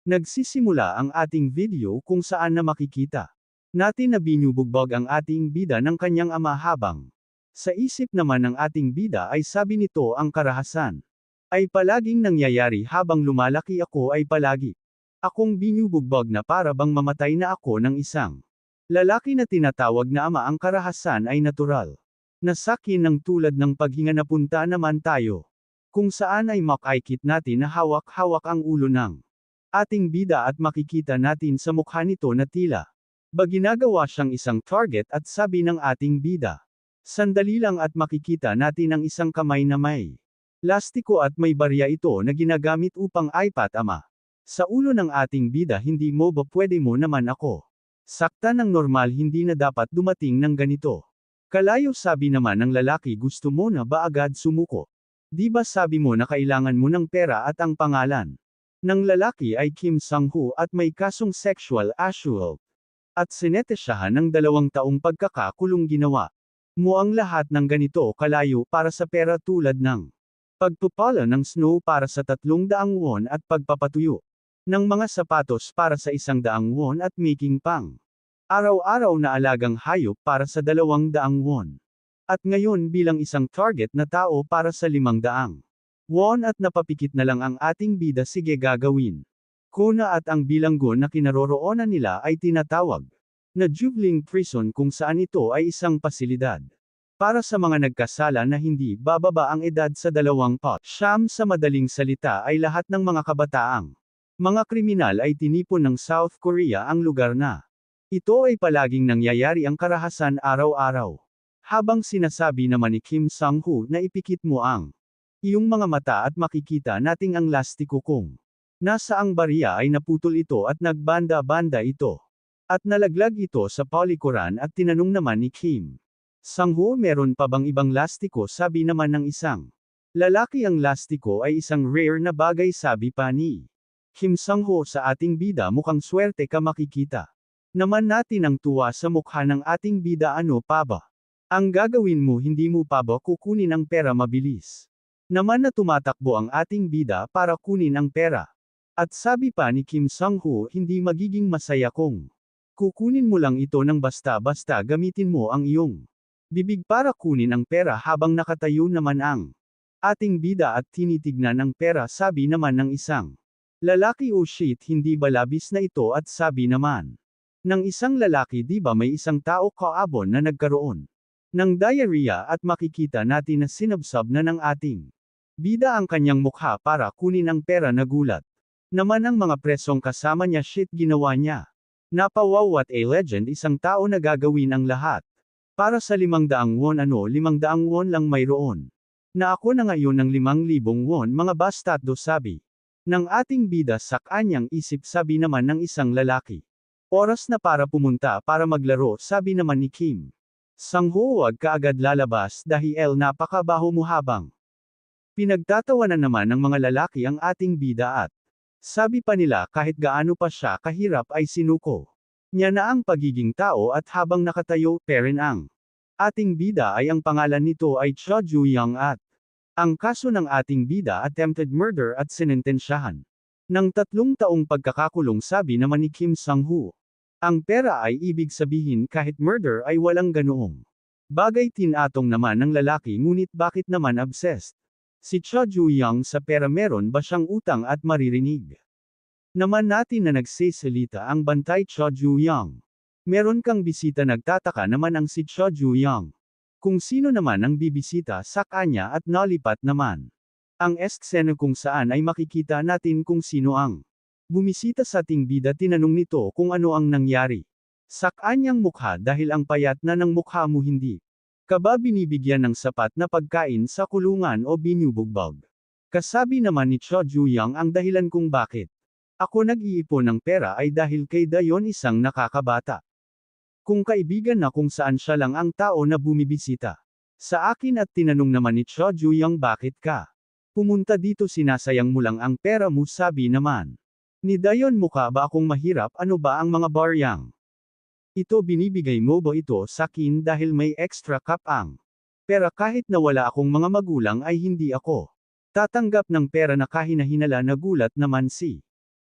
Nagsisimula ang ating video kung saan na makikita natin na binubugbog ang ating bida ng kanyang ama habang sa isip naman ng ating bida ay sabi nito ang karahasan ay palaging nangyayari habang lumalaki ako ay palagi akong binubugbog na para bang mamatay na ako ng isang lalaki na tinatawag na ama. Ang karahasan ay natural na sakin ng tulad ng paghinga. Napunta naman tayo kung saan ay makikita natin na hawak-hawak ang ulo ng ating bida at makikita natin sa mukha nito na tila ba ginagawa siyang isang target at sabi ng ating bida. Sandali lang at makikita natin ang isang kamay na may lastiko at may barya ito na ginagamit upang ipat ama. Sa ulo ng ating bida, hindi mo ba pwede mo naman ako sakta ng normal, hindi na dapat dumating ng ganito. Kalayo, sabi naman ng lalaki, gusto mo na ba agad sumuko? Di ba sabi mo na kailangan mo ng pera at ang pangalan ng lalaki ay Kim Sang-ho at may kasong sexual assault. At sinetesyahan ng 2 taong pagkakakulong. Ginawa mo ang lahat ng ganito kalayo para sa pera tulad ng pagpupala ng snow para sa 300 won at pagpapatuyo ng mga sapatos para sa 100 won at making pang araw-araw na alagang hayop para sa 200 won. At ngayon bilang isang target na tao para sa 500 won at napapikit na lang ang ating bida. Sige, gagawin ko na. At ang bilanggo na kinaroroonan nila ay tinatawag na jubilee prison, kung saan ito ay isang pasilidad para sa mga nagkasala na hindi bababa ang edad sa 20. Sa madaling salita ay lahat ng mga kabataang mga kriminal ay tinipon ng South Korea. Ang lugar na ito ay palaging nangyayari ang karahasan araw-araw. Habang sinasabi naman ni Kim Sang-ho na ipikit mo ang iyong mga mata at makikita nating ang lastiko kung nasa ang barya ay naputol ito at nagbanda-banda ito. At nalaglag ito sa palikuran at tinanong naman ni Kim Sang-ho, meron pa bang ibang lastiko? Sabi naman ng isang lalaki, ang lastiko ay isang rare na bagay. Sabi pa ni Kim Sang-ho sa ating bida, mukhang swerte ka, makikita naman natin ang tuwa sa mukha ng ating bida. Ano pa ba ang gagawin mo? Hindi mo pa ba kukunin ang pera? Mabilis naman na tumatakbo ang ating bida para kunin ang pera. At sabi pa ni Kim Sang-ho, hindi magiging masaya kung kukunin mo lang ito ng basta-basta. Gamitin mo ang iyong bibig para kunin ang pera. Habang nakatayo naman ang ating bida at tinitignan ang pera, sabi naman ng isang lalaki, oh shit, hindi ba labis na ito? At sabi naman ng isang lalaki, di ba may isang tao kaabon na nagkaroon ng diarrhea? At makikita natin na sinabsab na ng ating bida ang kanyang mukha para kunin ang pera. Nagulat naman ang mga presong kasama niya. Shit, ginawa niya. Napawaw, what a legend, isang tao na gagawin ang lahat para sa 500 won. Ano, 500 won lang mayroon na ako na ngayon ng 5,000 won, mga bastatdo, sabi ng ating bida sa kanyang isip. Sabi naman ng isang lalaki, oras na para pumunta para maglaro. Sabi naman ni Kim Sang-ho, huwag ka agad lalabas dahil napakabaho mo. Habang pinagtatawanan naman ng mga lalaki ang ating bida at sabi pa nila kahit gaano pa siya kahirap ay sinuko niya na ang pagiging tao. At habang nakatayo pa rin ang ating bida ay ang pangalan nito ay Cho Ju-young at ang kaso ng ating bida, attempted murder at sinentensyahan ng 3 taong pagkakakulong. Sabi naman ni Kim Sang-ho, ang pera ay ibig sabihin kahit murder ay walang ganoong bagay. Tinatong naman ng lalaki, ngunit bakit naman obsessed si Cho Ju-young sa pera? Meron ba siyang utang? At maririnig naman natin na nagsisalita ang bantay. Cho Ju-young, meron kang bisita? Nagtataka naman ang si Cho Ju-young kung sino naman ang bibisita sa kanya at nalipat naman ang eksena kung saan ay makikita natin kung sino ang bumisita sa ating bida. Tinanong nito kung ano ang nangyari sa kanyang mukha dahil ang payat na ng mukha mo, hindi ka ba binibigyan ng sapat na pagkain sa kulungan o binubugbog? Kasabi naman ni Cho Ju-young, ang dahilan kung bakit ako nag-iipon ng pera ay dahil kay Dayon, isang nakakabata kung kaibigan na kung saan siya lang ang tao na bumibisita sa akin. At tinanong naman ni Cho Ju-young, bakit ka pumunta dito? Sinasayang mo lang ang pera mo. Sabi naman ni Dayon, mukha ba akong mahirap? Ano ba ang mga baryang ito? Binibigay mo ba ito sa akin dahil may extra cap ang pera? Kahit na wala akong mga magulang ay hindi ako tatanggap ng pera na kahinahinala. Nagulat naman si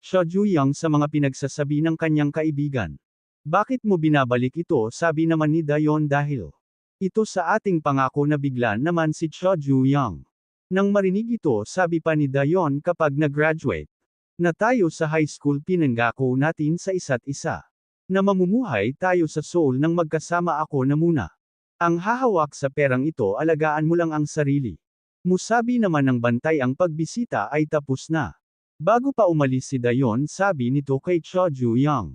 Cho Juyang sa mga pinagsasabi ng kanyang kaibigan. Bakit mo binabalik ito? Sabi naman ni Dayon dahil ito sa ating pangako na bigla naman si Cho Juyang. Nang marinig ito sabi pa ni Dayon kapag nag-graduate na tayo sa high school pinangako natin sa isa't isa na mamumuhay tayo sa Seoul nang magkasama ako na muna. Ang hahawak sa perang ito alagaan mo lang ang sarili. Musabi naman ng bantay ang pagbisita ay tapos na. Bago pa umalis si Dayon sabi nito kay Cho Juyang.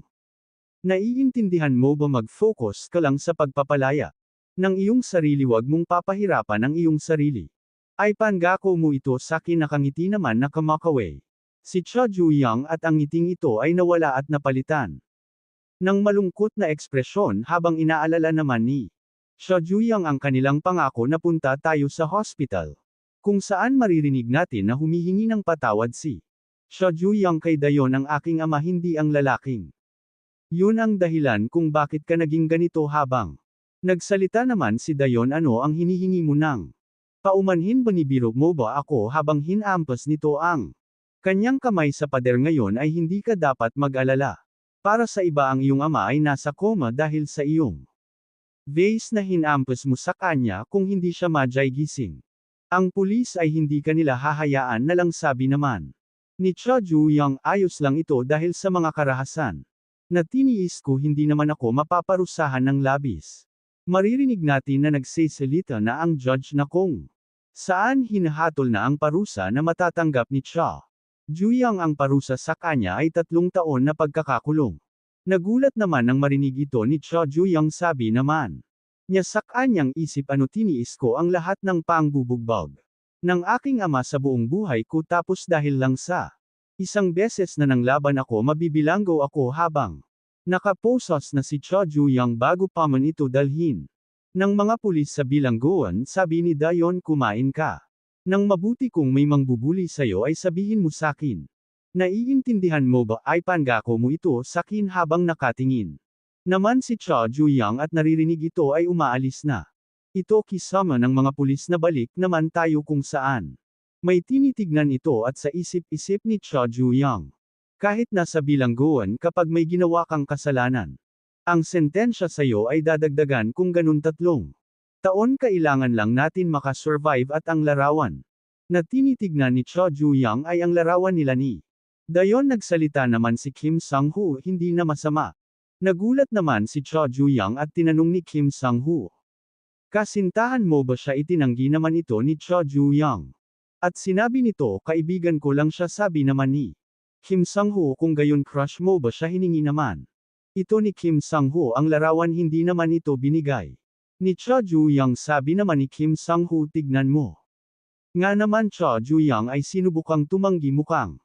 Naiintindihan mo ba mag-focus ka lang sa pagpapalaya ng iyong sarili, wag mong papahirapan ang iyong sarili. Ay pangako mo ito sa akin. Nakangiti naman na kamakaway si Cho Juyang at ang ngiting ito ay nawala at napalitan ng malungkot na ekspresyon habang inaalala naman ni Cho Juyang ang kanilang pangako na punta tayo sa hospital kung saan maririnig natin na humihingi ng patawad si Cho Juyang kay Dayon, ang aking ama, hindi ang lalaking yun ang dahilan kung bakit ka naging ganito. Habang nagsalita naman si Dayon, ano ang hinihingi mo nang paumanhin? Banibiro mo ba ako? Habang hinampas nito ang kanyang kamay sa pader, ngayon ay hindi ka dapat mag-alala. Para sa iba ang iyong ama ay nasa coma dahil sa iyong vase na hinampas mo sa kanya. Kung hindi siya madyay gising, ang pulis ay hindi kanila hahayaan na lang, sabi naman ni Cho Juyang. Ayos lang ito dahil sa mga karahasan na tiniis ko, hindi naman ako mapaparusahan ng labis. Maririnig natin na nagsasalita na ang judge na kung saan hinahatol na ang parusa na matatanggap ni Cho Juyang. Ang parusa sa kanya ay 3 taon na pagkakakulong. Nagulat naman nang marinig ito ni Cho Juyang, sabi naman niya sa kanyang isip, ano, tiniis ko ang lahat ng pangbubugbog ng aking ama sa buong buhay ko, tapos dahil lang sa isang beses na nanglaban ako, mabibilanggo ako. Habang nakaposas na si Cho Juyang bago pa man ito dalhin ng mga pulis sa bilangguan, sabi ni Dayon, kumain ka nang mabuti, kung may mangbubuli sayo ay sabihin mo sakin. Naiintindihan mo ba? Ay pangako mo ito sakin. Habang nakatingin naman si Cho Juyang at naririnig ito ay umaalis na ito kisama ng mga pulis na balik naman tayo, kung saan may tinitignan ito at sa isip-isip ni Cho Juyang. Kahit nasa bilangguan, kapag may ginawa kang kasalanan, ang sentensya sayo ay dadagdagan. Kung ganun 3 taon kailangan lang natin makasurvive. At ang larawan na tinitignan ni Cho Juyang ay ang larawan nila ni Dayon. Nagsalita naman si Kim Sang-ho, hindi na masama. Nagulat naman si Cho Juyang at tinanong ni Kim Sang-ho, kasintahan mo ba siya? Itinanggi naman ito ni Cho Juyang. At sinabi nito, kaibigan ko lang siya, sabi naman ni Kim Sang-ho. Kung gayon, crush mo ba siya? Hiningi naman ito ni Kim Sang-ho ang larawan, hindi naman ito binigay ni Cho Juyang. Sabi naman ni Kim Sang-ho, tignan mo nga naman. Cho Juyang ay sinubukang tumanggi, mukhang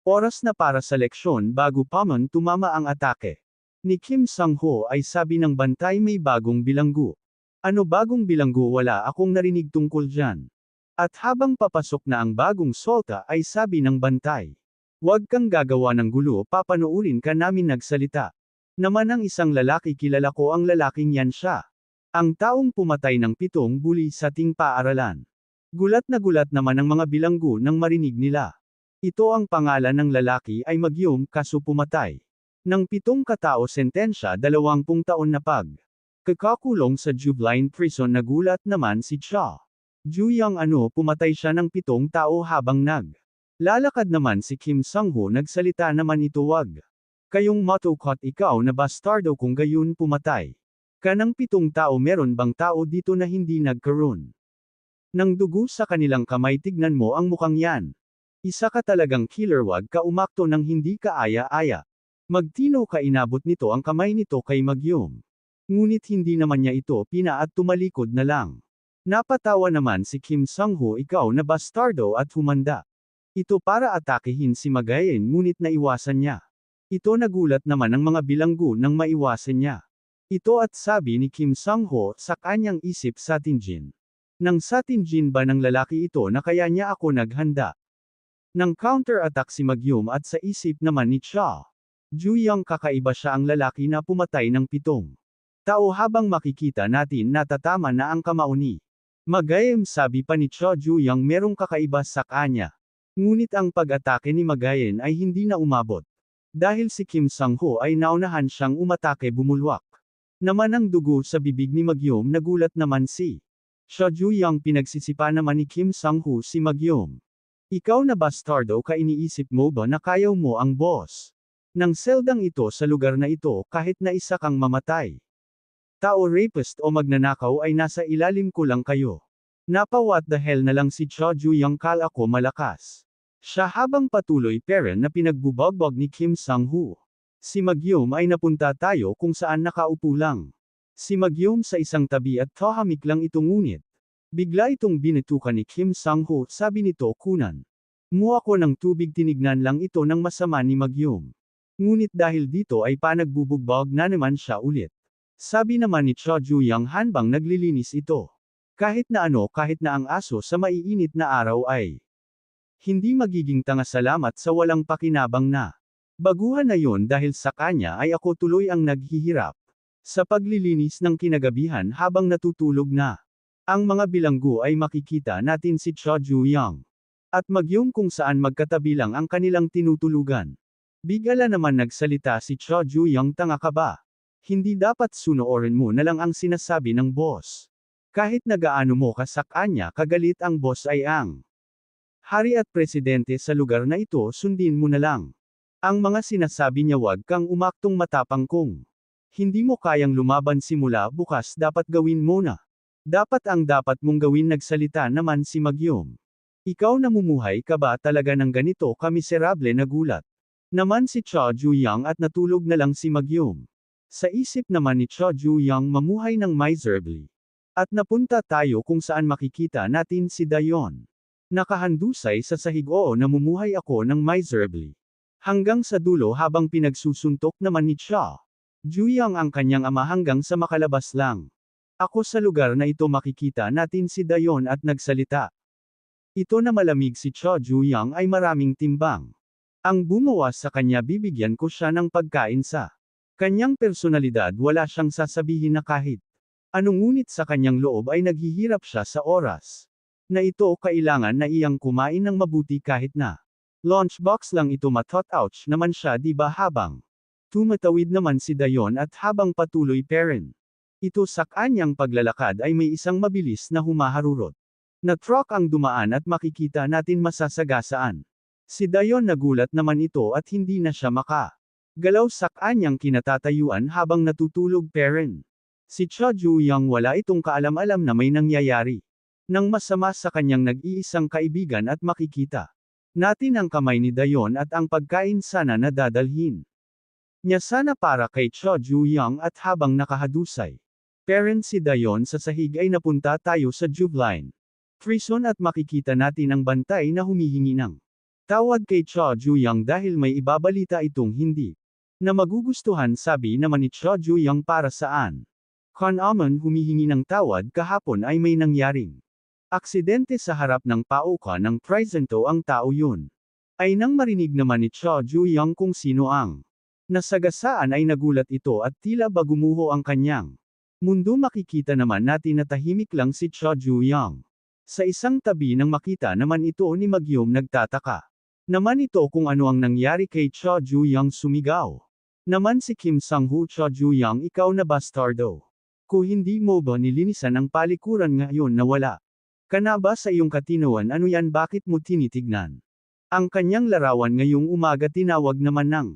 oras na para sa leksyon bago pa man tumama ang atake ni Kim Sang-ho. Ay sabi ng bantay, may bagong bilanggo. Ano bagong bilanggo? Wala akong narinig tungkol dyan. At habang papasok na ang bagong solta ay sabi ng bantay, huwag kang gagawa ng gulo, papanoorin ka namin. Nagsalita naman ang isang lalaki, kilala ko ang lalaking yan, siya ang taong pumatay ng 7 bully sa ting paaralan. Gulat na gulat naman ang mga bilanggo nang marinig nila. Ito ang pangalan ng lalaki ay Magyum, kaso pumatay ng 7 katao, sentensya 20 taon na kakakulong sa Jubaline Prison. Nagulat naman si Cho Juyang, ano, pumatay siya ng 7 tao. Habang lalakad naman si Kim Sang-ho, nagsalita naman ito, wag kayong matukot, ikaw na bastardo, kung gayon pumatay ka ng 7 tao. Meron bang tao dito na hindi nagkaroon ng dugo sa kanilang kamay? Tignan mo ang mukhang yan. Isa ka talagang killer, wag ka umakto ng hindi ka aya-aya. Magtino ka. Inabot nito ang kamay nito kay Magyum. Ngunit hindi naman niya ito pina at tumalikod na lang. Napatawa naman si Kim Sang-ho, ikaw na bastardo, at humanda ito para atakehin si Magayen, ngunit naiwasan niya ito. Nagulat naman ang mga bilanggo nang maiwasan niya ito at sabi ni Kim Sang-ho sa kanyang isip, satinjin nang satinjin ba ng lalaki ito na kaya niya ako naghanda ng counter-attack si Magyum. At sa isip naman ni Cho Juyang, kakaiba siya, ang lalaki na pumatay ng 7 tao. Habang makikita natin natatama na ang kamao ni Magayen, sabi pa ni Cho Juyang, merong kakaiba sa kanya. Ngunit ang pag-atake ni Magayen ay hindi na umabot Dahil si Kim Sang-ho ay naunahan siyang umatake bumulwak. Naman ang dugo sa bibig ni Magyom nagulat naman si Cho Ju-young pinagsisipa naman ni Kim Sang-ho si Magyom. Ikaw na bastardo ka iniisip mo ba na kayaw mo ang boss ng seldang ito sa lugar na ito kahit na isa kang mamatay? Tao rapist o magnanakaw ay nasa ilalim ko lang kayo. Napa what the hell na lang si Cho Ju-young kala ko malakas siya habang patuloy peren na pinagbubagbag ni Kim Sang-ho. Si Magyom ay napunta tayo kung saan nakaupo lang. Si Magyom sa isang tabi at tahimik lang ito ngunit. Bigla itong binitukan ni Kim Sang-ho sabi nito kunan. Mo ako ng tubig tinignan lang ito ng masama ni Magyom. Ngunit dahil dito ay panagbubugbog na naman siya ulit. Sabi naman ni Cho Ju-young hanbang naglilinis ito. Kahit na ang aso sa maiinit na araw ay hindi magiging tanga salamat sa walang pakinabang na. Baguhan na yon dahil sa kanya ay ako tuloy ang naghihirap sa paglilinis ng kinagabihan habang natutulog na. Ang mga bilanggo ay makikita natin si Cho Ju-young at Magyom kung saan magkatabi lang ang kanilang tinutulugan. Bigala naman nagsalita si Cho Ju-young, tanga ka ba? Hindi dapat sunoorin mo na lang ang sinasabi ng boss. Kahit nagaano mo ka sa kanya kagalit ang boss ay ang hari at presidente sa lugar na ito, sundin mo na lang. Ang mga sinasabi niya, wag kang umaktong matapang kung hindi mo kayang lumaban simula bukas, dapat gawin mo na. Dapat mong gawin, nagsalita naman si Magyom. Ikaw namumuhay ka ba talaga ng ganito ka miserable na gulat? Naman si Cho Ju-young at natulog na lang si Magyom. Sa isip naman ni Cho Ju-young mamuhay ng miserably. At napunta tayo kung saan makikita natin si Dayon. Nakahandusay sa sahig, oo, namumuhay ako ng miserably. Hanggang sa dulo habang pinagsusuntok naman ni Cho Ju-young ang kanyang ama hanggang sa makalabas lang. Ako sa lugar na ito makikita natin si Dayon at nagsalita. Ito na malamig si Cho Ju-young ay maraming timbang. Ang bumuwas sa kanya, bibigyan ko siya ng pagkain sa kanyang personalidad, wala siyang sasabihin na kahit ano, ngunit sa kanyang loob ay naghihirap siya sa oras na ito, kailangan na iyang kumain ng mabuti kahit na lunchbox lang ito. Ouch naman siya, di ba? Habang tumatawid naman si Dayon at habang patuloy peren ito sa kanyang paglalakad ay may isang mabilis na humaharurot na truck ang dumaan at makikita natin masasagasaan. Si Dayon nagulat naman ito at hindi na siya makagalaw sa kanyang kinatatayuan habang natutulog peren. Si Cho Ju-young wala itong kaalam-alam na may nangyayari nang masama sa kanyang nag-iisang kaibigan at makikita natin ang kamay ni Dayon at ang pagkain sana na dadalhin niya sana para kay Cho Ju-young. At habang nakahadusay peren si Dayon sa sahig ay napunta tayo sa Jubeline prison at makikita natin ang bantay na humihingi ng tawad kay Cho Ju-young dahil may ibabalita itong hindi na magugustuhan. Sabi naman ni Cho Ju-young, para saan Amon humihingi ng tawad? Kahapon ay may nangyaring aksidente sa harap ng pauka ng presento. Ang tao yun ay nang marinig naman ni Cho Ju-young kung sino ang nasagasaan ay nagulat ito at tila ba gumuho ang kanyang mundo. Makikita naman natin na tahimik lang si Cho Ju-young. Sa isang tabi nang makita naman ito ni Magyom, nagtataka naman ito kung ano ang nangyari kay Cho Ju-young. Sumigaw naman si Kim Sang-ho, Cho Ju-young, ikaw na bastardo. Kung hindi mo ba nilinisan ang palikuran ngayon na wala ka na ba sa iyong katinawan? Ano yan, bakit mo tinitignan ang kanyang larawan ngayong umaga? Tinawag naman ng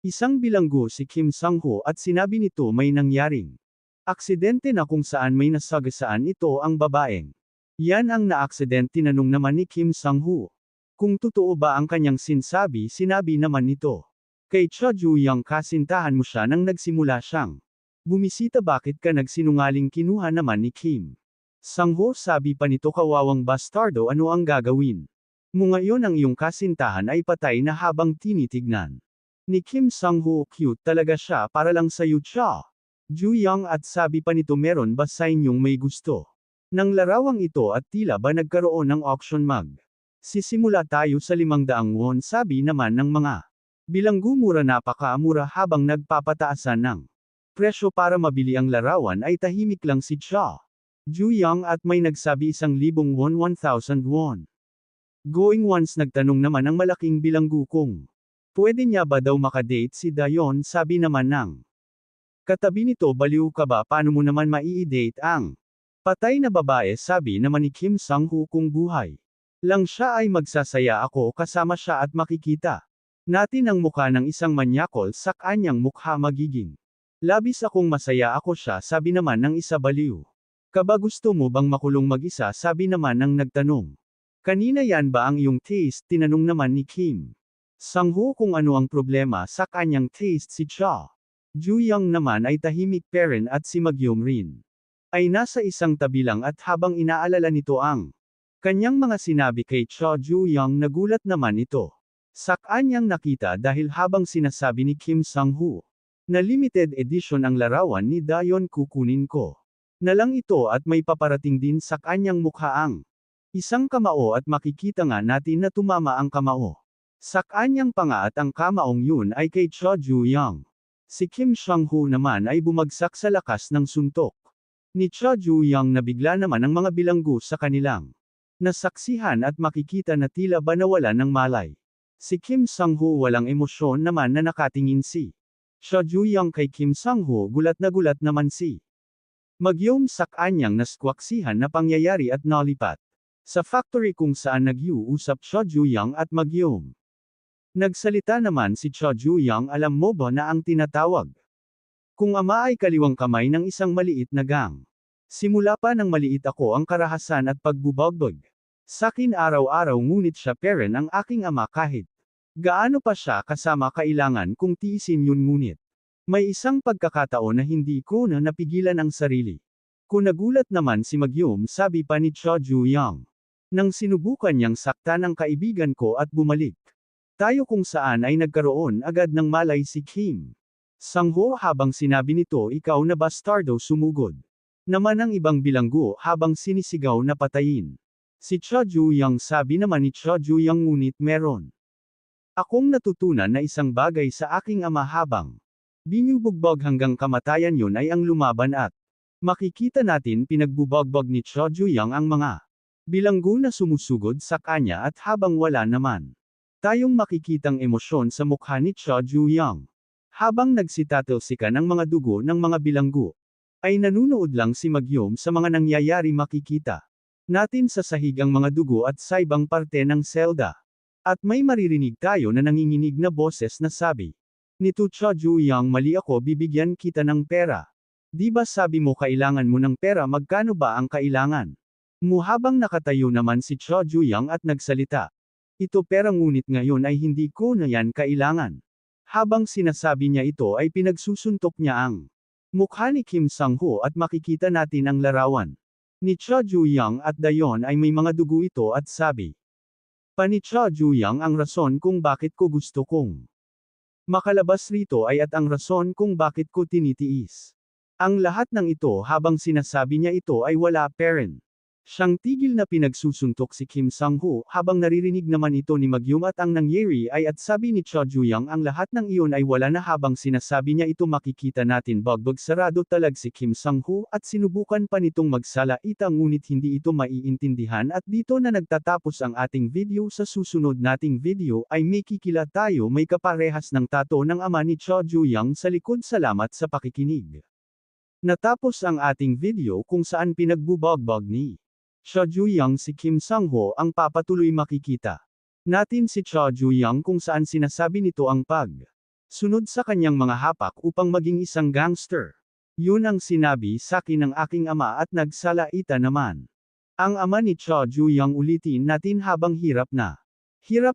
isang bilanggo si Kim Sang-ho at sinabi nito may nangyaring aksidente na kung saan may nasagasaan ito ang babaeng yan ang naaksidente. Tinanong naman ni Kim Sang-ho kung totoo ba ang kanyang sinsabi. Sinabi naman nito kay Cho Ju-young, kasintahan mo siya nang nagsimula siyang bumisita, bakit ka nagsinungaling? Kinuha naman ni Kim Sang-ho. Sabi pa nito, kawawang bastardo, ano ang gagawin mo ngayon? Ang iyong kasintahan ay patay na. Habang tinitignan ni Kim Sang-ho, cute talaga siya para lang sa'yo, Cho Ju-young. At sabi pa nito, meron ba sa inyong may gusto ng larawang ito? At tila ba nagkaroon ng auction mag sisimula tayo sa 500 won. Sabi naman ng mga bilanggo, mura, napakamura. Habang nagpapataasan ng presyo para mabili ang larawan ay tahimik lang si Cho Ju-young at may nagsabi 1,000 won, 1,000 won. Going once. Nagtanong naman ang malaking bilanggo kung Pwede niya ba daw makadate si Dayon, sabi naman ng katabi nito, baliw ka ba, paano mo naman mai-date ang patay na babae, sabi naman ni Kim Sang-woo, kung buhay lang siya ay magsasaya ako kasama siya at makikita natin ang mukha ng isang manyakol sa kanyang mukha, magiging labis akong masaya ako siya, sabi naman ng isa, baliw ka ba, gusto mo bang makulong mag-isa, sabi naman ng nagtanong. Kanina yan ba ang iyong taste, tinanong naman ni Kim Sang-woo kung ano ang problema sa kanyang taste. Si Cha Ju-young naman ay tahimik pa rin at si Magyum rin ay nasa isang tabi lang, at habang inaalala nito ang kanyang mga sinabi kay Cha Ju-young, nagulat naman ito sa kanyang nakita, dahil habang sinasabi ni Kim Sang-woo na limited edition ang larawan ni Dayon, kukunin ko na lang ito at may paparating din sa kanyang mukha ang isang kamao, at makikita nga natin na tumama ang kamao sa kanyang panga, at ang kamaong yun ay kay Cha Ju-young. Si Kim Sang-woo naman ay bumagsak sa lakas ng suntok ni Cha Ju-young, na bigla naman ang mga bilanggo sa kanilang nasaksihan, at makikita na tila ba nawala ng malay. Si Kim Sang-woo walang emosyon naman na nakatingin si Cha Ju-young kay Kim Sang-woo, gulat naman si Magyum sa kanyang naskwaksihan na pangyayari, at nalipat sa factory kung saan nag-uusap Cha Ju-young at Magyum. Nagsalita naman si Cha Ju-young, alam mo ba na ang tinatawag kung ama ay kaliwang kamay ng isang maliit na gang? Simula pa nang maliit ako ang karahasan at pagbubagbag sakin araw-araw, ngunit siya pa rin ang aking ama kahit gaano pa siya kasama, kailangan kong tiisin yun, ngunit may isang pagkakataon na hindi ko na napigilan ang sarili ko. Nagulat naman si Magyum, sabi pa ni Cha Ju-young, nang sinubukan niyang saktan ang kaibigan ko at bumalik tayo, kung saan ay nagkaroon agad ng malay si Kim Sang-woo. Habang sinabi nito, ikaw na bastardo, sumugod naman ang ibang bilanggo habang sinisigaw na patayin si Cha Ju-young. Sabi naman ni Cha Ju-young, ngunit meron akong natutunan na isang bagay sa aking ama, habang binubugbog hanggang kamatayan, yun ay ang lumaban, at makikita natin pinagbubugbog ni Cha Ju-young ang mga bilanggo na sumusugod sa kanya, at habang wala naman tayong makikitang emosyon sa mukha ni Cha Ju-young habang nagsitatalsikan ang mga dugo ng mga bilanggo, ay nanunood lang si Magyum sa mga nangyayari. Makikita natin sa sahig ang mga dugo at sa ibang parte ng selda, at may maririnig tayo na nanginginig na boses na sabi nito, Cha Ju-young, mali ako, bibigyan kita ng pera. Di ba sabi mo kailangan mo ng pera, magkano ba ang kailangan mo? Habang nakatayo naman si Cha Ju-young at nagsalita, ito pera, ngunit ngayon ay hindi ko na yan kailangan. Habang sinasabi niya ito ay pinagsusuntok niya ang mukha ni Kim Sang-woo, at makikita natin ang larawan ni Cha Ju-young at Dayon ay may mga dugo ito, at sabi pa ni Cha Ju-young, ang rason kung bakit ko gusto kong makalabas rito ay at ang rason kung bakit ko tinitiis ang lahat ng ito. Habang sinasabi niya ito ay wala pa rin siyang tigil na pinagsusuntok si Kim Sang-woo, habang naririnig naman ito ni Magyum at ang nangyari ay, at sabi ni Cha Ju-young, ang lahat ng iyon ay wala na. Habang sinasabi niya ito, makikita natin bagbag sarado talag si Kim Sang-woo, at sinubukan pa nitong magsalaita, ngunit hindi ito maiintindihan. At dito na nagtatapos ang ating video. Sa susunod nating video ay may kikila tayo, may kaparehas ng tato ng ama ni Cha Ju-young sa likod. Salamat sa pakikinig. Natapos ang ating video kung saan pinagbubagbag ni Cha Ju-young si Kim Sang-woo, ang papatuloy makikita natin si Cha Ju-young kung saan sinasabi nito ang sunod sa kanyang mga hapak upang maging isang gangster. Yun ang sinabi sakin ng aking ama, at nagsalaita naman ang ama ni Cha Ju-young. Ulitin natin habang hirap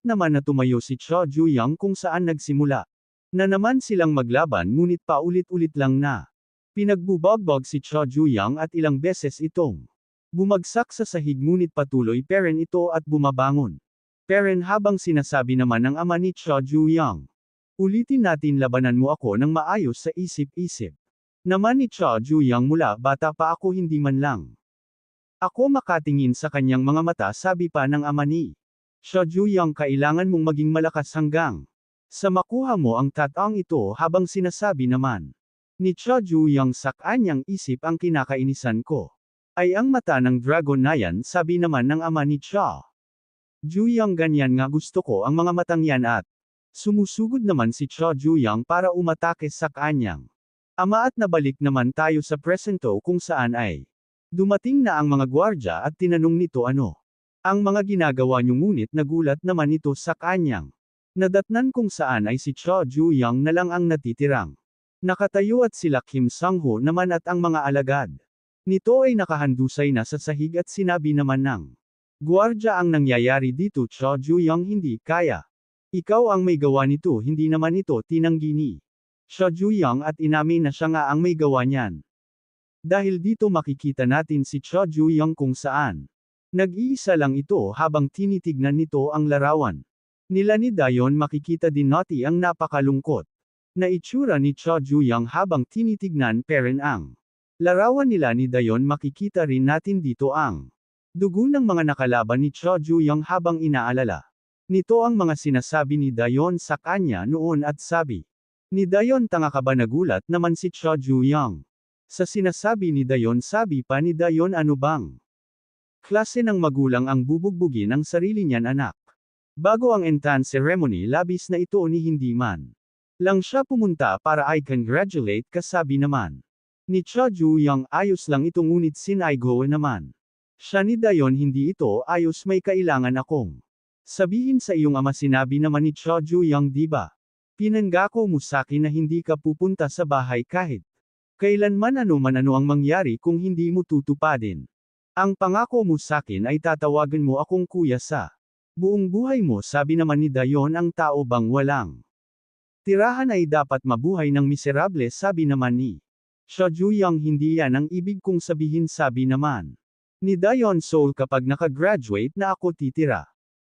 naman na tumayo si Cha Ju-young, kung saan nagsimula na naman silang maglaban, ngunit paulit-ulit lang na pinagbubagbag si Cha Ju-young at ilang beses itong bumagsak sa sahig, ngunit patuloy pa rin ito at bumabangon pa rin. Habang sinasabi naman ng ama ni Cha Ju-young, ulitin natin, labanan mo ako ng maayos sa isip-isip naman ni Cha Ju-young. Mula bata pa ako, hindi man lang ako makatingin sa kanyang mga mata, sabi pa ng ama ni Cha Ju-young, kailangan mong maging malakas hanggang sa makuha mo ang tatang ito. Habang sinasabi naman ni Cha Ju-young, sa kanyang isip, ang kinakainisan ko ay ang mata ng dragon na yan. Sabi naman ng ama ni Cha Ju-young, ganyan nga gusto ko ang mga matang yan, at Sumusugod naman si Cho Juyang para umatake sa kanyang ama at nabalik naman tayo sa presento kung saan ay dumating na ang mga gwardya at tinanong nito ano ang mga ginagawa niyo, ngunit nagulat naman ito sa kanyang nadatnan kung saan ay si Cho Juyang na lang ang natitirang nakatayo at sila Kim Sang-ho naman at ang mga alagad nito ay nakahandusay na sa sahig at sinabi naman ng gwardya ang nangyayari dito. Cho Juyang, hindi kaya. Ikaw ang may gawa nito, hindi naman ito tinanggi ni Cho Juyang at inamin na siya nga ang may gawa niyan. Dahil dito makikita natin si Cho Juyang kung saan nag-iisa lang ito habang tinitignan nito ang larawan nila ni Dayon. Makikita din natin ang napakalungkot na itsura ni Cho Juyang habang tinitignan peren ang larawan nila ni Dayon. Makikita rin natin dito ang dugo ng mga nakalaban ni Cho Juyang habang inaalala nito ang mga sinasabi ni Dayon sa kanya noon at sabi ni Dayon, tanga ka ba? Nagulat naman si Cho Juyang sa sinasabi ni Dayon. Sabi pa ni Dayon, ano bang klase ng magulang ang bubugbugin ang sarili niyan, anak? Bago ang entrance ceremony, labis na ito ni hindi man lang siya pumunta para I congratulate ka, sabi naman ni Cho Juyang. Ayos lang ito, ngunit sinaygo naman siya ni Dayon, hindi ito ayos, may kailangan akong sabihin sa iyong ama. Sinabi naman ni Cho Juyang, di ba pinangako mo sakin na hindi ka pupunta sa bahay kahit kailanman, ano ang mangyari kung hindi mo tutupadin ang pangako mo sakin ay tatawagan mo akong kuya sa buong buhay mo, sabi naman ni Dayon. Ang tao bang walang tirahan ay dapat mabuhay ng miserable, sabi naman ni Cho Juyang. Hindi yan ang ibig kong sabihin, sabi naman ni Dayon. Seoul, kapag nakagraduate na ako titira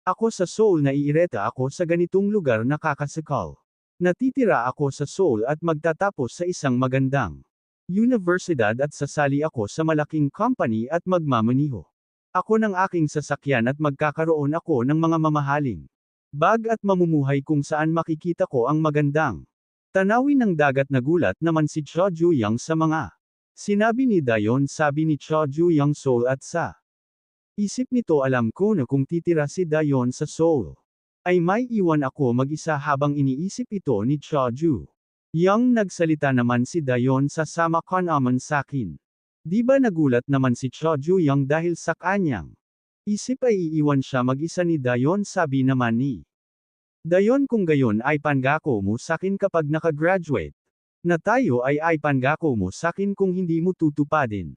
ako sa Seoul, naiireta ako sa ganitong lugar, nakakasakal. Natitira ako sa Seoul at magtatapos sa isang magandang universidad at sasali ako sa malaking company at magmamaniho ako ng aking sasakyan at magkakaroon ako ng mga mamahaling bag at mamumuhay kung saan makikita ko ang magandang tanawin ng dagat. Nagulat naman si Cho Juyang sa mga sinabi ni Dayon. Sabi ni Cho Juyang, Seoul, at sa isip nito, alam ko na kung titira si Dayon sa Seoul ay may iwan ako mag-isa. Habang iniisip ito ni Cho Juyang, nagsalita naman si Dayon, sasama ka naman sakin. Di ba? Nagulat naman si Cho Juyang dahil sa kanyang isip ay iiwan siya mag-isa ni Dayon. Sabi naman ni Dayon, kung gayon ay pangako mo sakin kapag nakagraduate na tayo ay pangako mo sakin kung hindi mo tutupadin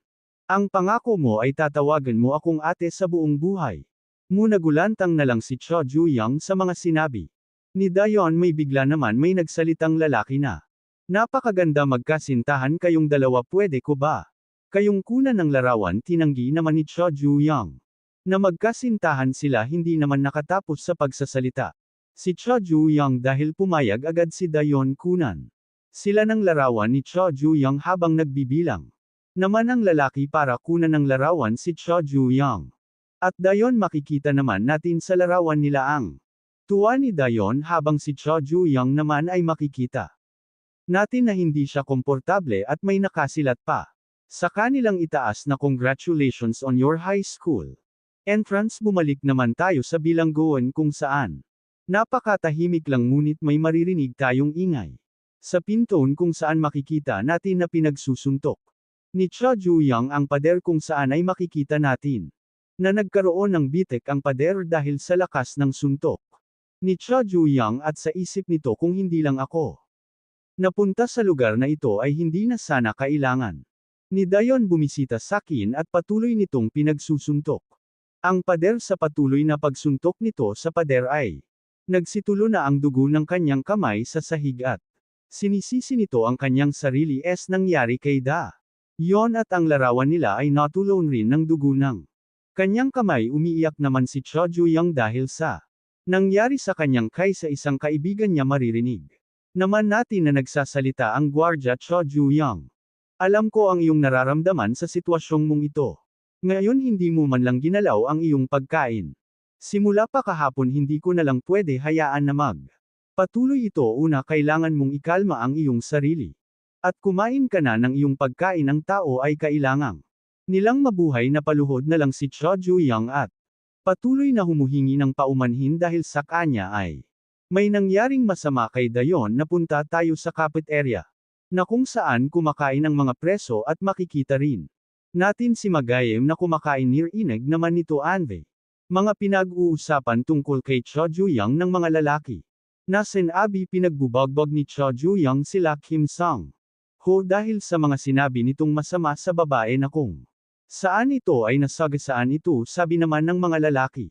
ang pangako mo ay tatawagan mo akong ate sa buong buhay mo. Nagulantang na lang si Cho Juyang sa mga sinabi ni Dayon. May bigla naman may nagsalitang lalaki na napakaganda, magkasintahan kayong dalawa, pwede ko ba kayong kunan ng larawan? Tinanggi naman ni Cho Juyang na magkasintahan sila. Hindi naman nakatapos sa pagsasalita si Cho Juyang dahil pumayag agad si Dayon kunan sila ng larawan ni Cho Juyang. Habang nagbibilang naman ang lalaki para kunan ng larawan si Cho Juyang at Dayon, makikita naman natin sa larawan nila ang tuwa ni Dayon, habang si Cho Juyang naman ay makikita natin na hindi siya komportable at may nakasilat pa sa kanilang itaas na congratulations on your high school entrance. Bumalik naman tayo sa bilangguan kung saan napakatahimik lang, ngunit may maririnig tayong ingay sa pintuan kung saan makikita natin na pinagsusuntok ni Cho Juyang ang pader, kung saan ay makikita natin na nagkaroon ng bitek ang pader dahil sa lakas ng suntok ni Cho Juyang. At sa isip nito, kung hindi lang ako napunta sa lugar na ito ay hindi na sana kailangan ni Dayon bumisita sakin at patuloy nitong pinagsusuntok ang pader. Sa patuloy na pagsuntok nito sa pader ay nagsitulo na ang dugo ng kanyang kamay sa sahig at sinisisi nito ang kanyang sarili nangyari kay Dayon at ang larawan nila ay natulon rin ng dugo ng kanyang kamay. Umiiyak naman si Cho Juyang dahil sa nangyari sa kanyang kay sa isang kaibigan niya. Maririnig naman natin na nagsasalita ang gwardya. Cho Juyang, alam ko ang iyong nararamdaman sa sitwasyong mong ito. Ngayon hindi mo man lang ginalaw ang iyong pagkain. Simula pa kahapon hindi ko na lang pwede hayaan na patuloy ito. Una, kailangan mong ikalma ang iyong sarili at kumain ka na ng iyong pagkain. Ang tao ay kailangang nilang mabuhay. Na paluhod na lang si Cho Juyang at patuloy na humuhingi ng paumanhin dahil sa kanya ay May nangyaring masama kay Dayon na punta tayo sa cafeteria. Na kung saan kumakain ang mga preso at makikita rin natin si Magayem na kumakain nirinig naman nito Anve. Mga pinag-uusapan tungkol kay Cho Ju-young ng mga lalaki. Na sinabi pinagbubagbag ni Cho Ju-young sila Kim Sang-ho dahil sa mga sinabi nitong masama sa babae na kung saan ito ay nasagasaan ito sabi naman ng mga lalaki.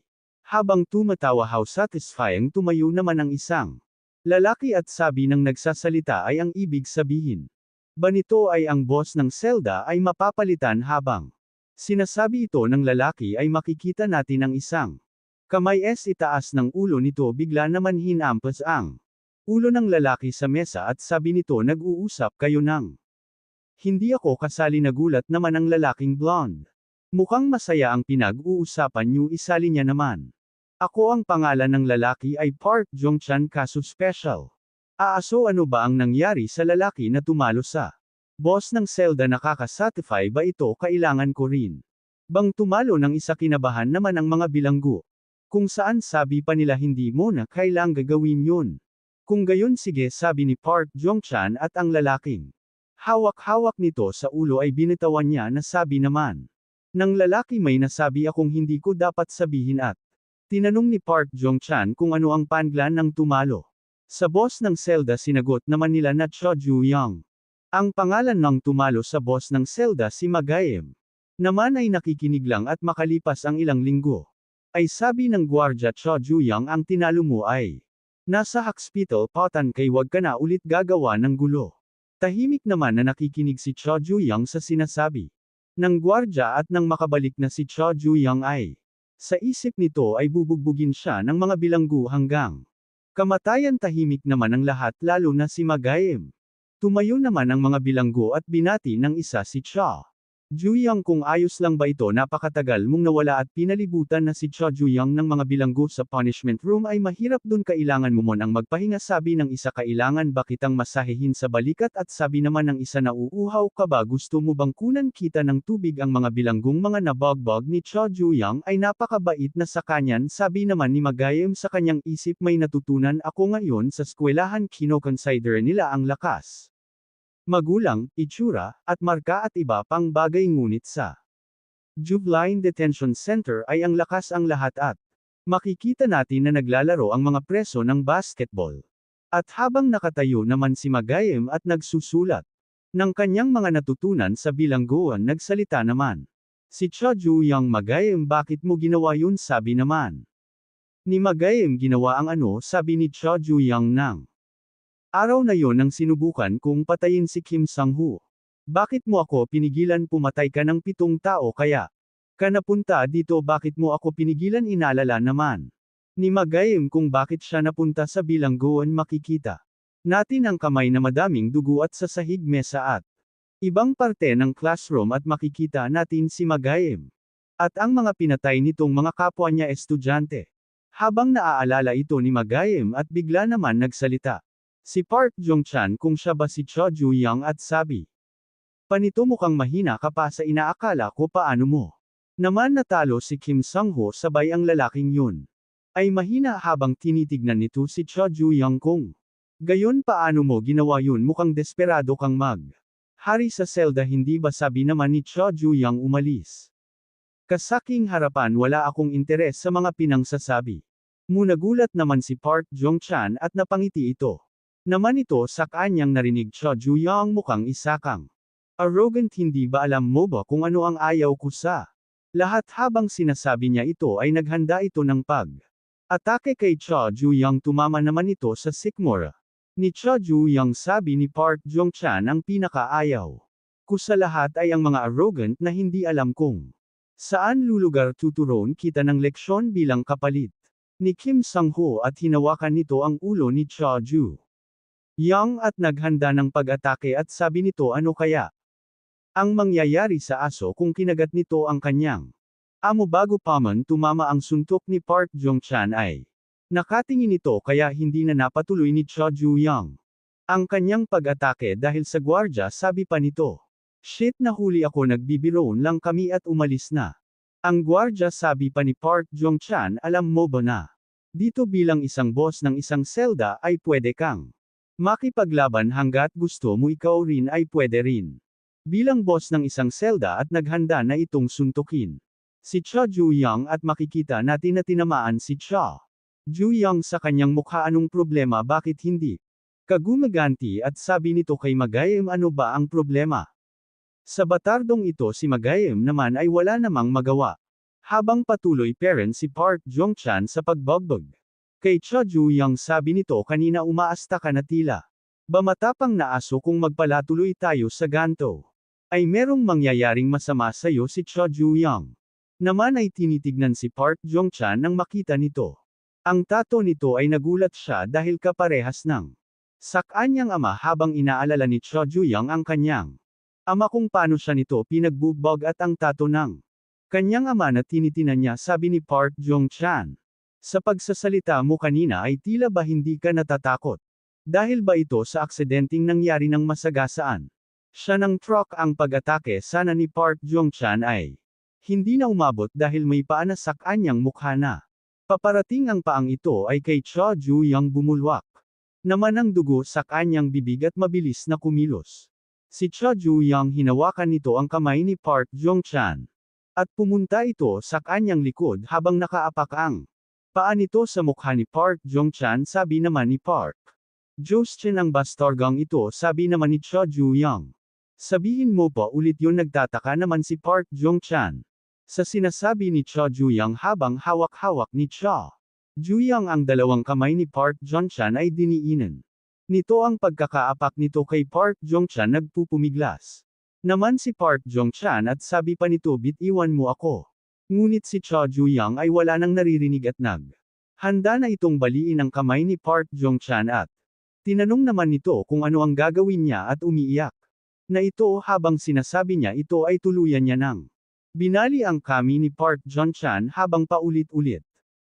Habang tumatawa how satisfying tumayo naman ang isang lalaki at sabi ng nagsasalita ay ang ibig sabihin ba nito ay ang boss ng selda ay mapapalitan habang sinasabi ito ng lalaki ay makikita natin ang isang kamay itaas ng ulo nito bigla naman hinampas ang ulo ng lalaki sa mesa at sabi nito nag-uusap kayo ng hindi ako kasali nagulat naman ang lalaking blonde. Mukhang masaya ang pinag-uusapan niyo isali niya naman. Ako ang pangalan ng lalaki ay Park Jong-chan kaso special. Aaso ano ba ang nangyari sa lalaki na tumalo sa boss ng selda nakakasatisfy ba ito kailangan ko rin bang tumalo ng isa kinabahan naman ang mga bilanggo. Kung saan sabi pa nila hindi mo na kailang gagawin yun. Kung gayon sige sabi ni Park Jong-chan at ang lalaking hawak-hawak nito sa ulo ay binitawan niya na sabi naman ng lalaki may nasabi akong hindi ko dapat sabihin at tinanong ni Park Jong-chan kung ano ang pangglan ng tumalo. Sa boss ng selda sinagot naman nila na Cho Ju-young. Ang pangalan ng tumalo sa boss ng selda si Magayem. Naman ay nakikinig lang at makalipas ang ilang linggo. Ay sabi ng gwardya Cho Ju-young ang tinalo mo ay nasa hospital potan kay wag ka na ulit gagawa ng gulo. Tahimik naman na nakikinig si Cho Ju-young sa sinasabi ng gwardya at nang makabalik na si Cho Ju-young ay sa isip nito ay bubugbugin siya ng mga bilanggo hanggang kamatayan tahimik naman ang lahat lalo na si Magayem. Tumayo naman ang mga bilanggo at binati ng isa si Cho Ju-young kung ayos lang ba ito napakatagal mong nawala at pinalibutan na si Cho Ju-young ng mga bilanggo sa punishment room ay mahirap dun kailangan mo mon ang magpahinga sabi ng isa kailangan ba kitang masahehin sa balikat at sabi naman ng isa na uuhaw ka ba gusto mo bang kunan kita ng tubig ang mga bilanggong mga nabagbag ni Cho Ju-young ay napakabait na sa kanyan sabi naman ni Magayem sa kanyang isip may natutunan ako ngayon sa eskwelahan kinoconsider nila ang lakas. Magulang, itsura, at marka at iba pang bagay ngunit sa Juvenile Detention Center ay ang lakas ang lahat at makikita natin na naglalaro ang mga preso ng basketball. At habang nakatayo naman si Magayem at nagsusulat ng kanyang mga natutunan sa bilangguan nagsalita naman. Si Cho Ju-young Magayem bakit mo ginawa yun sabi naman ni Magayem ginawa ang ano sabi ni Cho Ju-young nang araw na yon nang sinubukan kong patayin si Kim Sang-ho. Bakit mo ako pinigilan pumatay ka ng 7 tao kaya ka napunta dito bakit mo ako pinigilan inalala naman ni Magayem kung bakit siya napunta sa bilangguan makikita natin ang kamay na madaming dugo at sa sahig mesa at ibang parte ng classroom at makikita natin si Magayem at ang mga pinatay nitong mga kapwa niya estudyante. Habang naaalala ito ni Magayem at bigla naman nagsalita si Park Jong-chan kung siya ba si Cho Ju-young at sabi panito mukhang mahina ka pa sa inaakala ko paano mo naman natalo si Kim Sang-ho sabay ang lalaking yun ay mahina habang tinitignan nito si Cho Ju-young kung gayon paano mo ginawa yun mukhang desperado kang hari sa selda hindi ba sabi naman ni Cho Ju-young umalis ka saking harapan wala akong interes sa mga pinangsasabi mo nagulat naman si Park Jong-chan at napangiti ito naman ito sa kanyang narinig Cho Ju-young mukhang isa kang arrogant hindi ba alam mo ba kung ano ang ayaw ko sa lahat habang sinasabi niya ito ay naghanda ito ng atake kay Cho Ju-young tumama naman ito sa sikmura ni Cho Ju-young sabi ni Park Jong-chan ang pinakaayaw ko sa lahat ay ang mga arrogant na hindi alam kung saan lulugar tuturon kita ng leksyon bilang kapalit ni Kim Sang-ho at hinawakan nito ang ulo ni Cho Ju-young at naghanda ng pag-atake at sabi nito ano kaya ang mangyayari sa aso kung kinagat nito ang kanyang amo bago pa man tumama ang suntok ni Park Jong-chan ay nakatingin ito kaya hindi na napatuloy ni Cho Ju-young ang kanyang pag-atake dahil sa gwardya sabi pa nito. Shit nahuli ako nagbibiroon lang kami at umalis na. Ang gwardya sabi pa ni Park Jong-chan alam mo ba na Dito bilang isang boss ng isang selda ay pwede kang makipaglaban hanggat gusto mo, ikaw rin ay pwede rin bilang boss ng isang selda at naghanda na itong suntukin si Cha Juyang at makikita natin na tinamaan si Cha Juyang sa kanyang mukha. Anong problema, bakit hindi ka gumaganti? At sabi nito kay Magayem, ano ba ang problema? Sa batardong ito si Magayem naman ay wala namang magawa. Habang patuloy parent si Park Jong-chan sa pagbagbag kay Cha Juyang, sabi nito kanina umaasta ka na tila ba matapang na aso. Kung magpalatuloy tayo sa ganto ay merong mangyayaring masama sa'yo. Si Cha Juyang naman ay tinitignan si Park Jong-chan nang makita nito. Ang tato nito ay nagulat siya dahil kaparehas ng sa kanyang ama. Habang inaalala ni Cha Juyang ang kanyang ama kung paano siya nito pinagbubog at ang tato ng kanyang ama na tinitinan niya, sabi ni Park Jong-chan. Sa pagsasalita mo kanina ay tila ba hindi ka natatakot? Dahil ba ito sa aksidenteng nangyari ng masagasaan siya ng truck? Ang pag-atake sana ni Park Jong-chan ay hindi na umabot dahil may paa na sa kanyang mukha na. Paparating ang paang ito ay kay Cha Juyang bumulwak naman ang dugo sa kanyang bibig at mabilis na kumilos. Si Cha Juyang hinawakan nito ang kamay ni Park Jong-chan at pumunta ito sa kanyang likod habang nakaapak ang paa nito sa mukha ni Park Jong-chan. Sabi naman ni Park Jong-chan, ang bastargang ito, sabi naman ni Cha Juyang. Sabihin mo pa ulit yun? Nagtataka naman si Park Jong-chan sa sinasabi ni Cha Juyang habang hawak-hawak ni Cha Juyang ang dalawang kamay ni Park Jong-chan ay diniinan nito ang pagkakaapak nito kay Park Jong-chan. Nagpupumiglas naman si Park Jong-chan at sabi pa nito, bitiwan mo ako. Ngunit si Cha Juyang ay wala nang naririnig at handa na itong baliin ang kamay ni Park Jong-chan at tinanong naman nito kung ano ang gagawin niya at umiiyak na ito habang sinasabi niya ito ay tuluyan niya ng binali ang kami ni Park Jong-chan habang paulit-ulit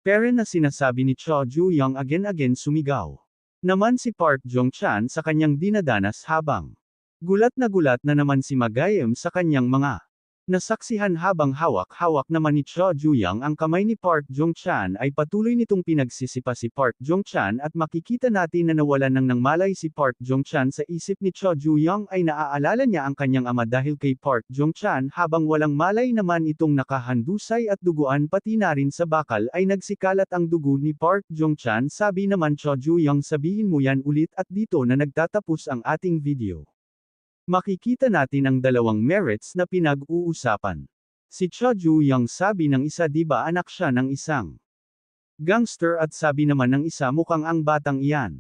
pero na sinasabi ni Cha Juyang. Again sumigaw naman si Park Jong-chan sa kanyang dinadanas habang gulat na naman si Magayem sa kanyang mga nasaksihan. Habang hawak-hawak naman ni Cha Juyang ang kamay ni Park Jong-chan ay patuloy nitong pinagsisipa si Park Jong-chan at makikita natin na nawalan ng malay si Park Jong-chan. Sa isip ni Cha Juyang ay naaalala niya ang kanyang ama dahil kay Park Jong-chan. Habang walang malay naman itong nakahandusay at duguan pati na rin sa bakal ay nagsikalat ang dugo ni Park Jong-chan. Sabi naman Cha Juyang, sabihin mo yan ulit. At dito na nagtatapos ang ating video. Makikita natin ang dalawang merits na pinag-uusapan. Si Cha Juyang, sabi ng isa, di ba anak siya ng isang gangster, at sabi naman ng isa, mukhang ang batang iyan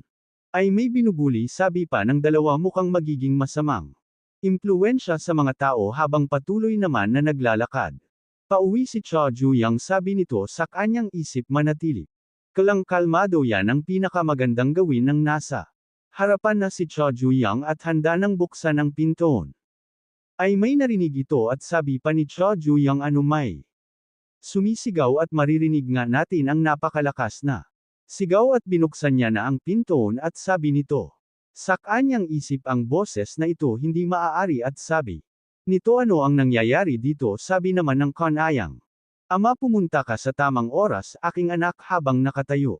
ay may binubuli. Sabi pa ng dalawa, mukhang magiging masamang impluwensya sa mga tao. Habang patuloy naman na naglalakad pauwi si Cha Juyang, sabi nito sa kanyang isip, manatili kalmado, yan ang pinakamagandang gawin ng nasa harapan na si Cha Juyang at handa nang buksan ang pintoon. Ay may narinig ito at sabi pa ni Cha Juyang, ano may sumisigaw? At maririnig nga natin ang napakalakas na sigaw at binuksan niya na ang pintoon at sabi nito sa kanyang isip, ang boses na ito hindi maaari, at sabi nito, ano ang nangyayari dito? Sabi naman ng kanayang ama, pumunta ka sa tamang oras, aking anak. Habang nakatayo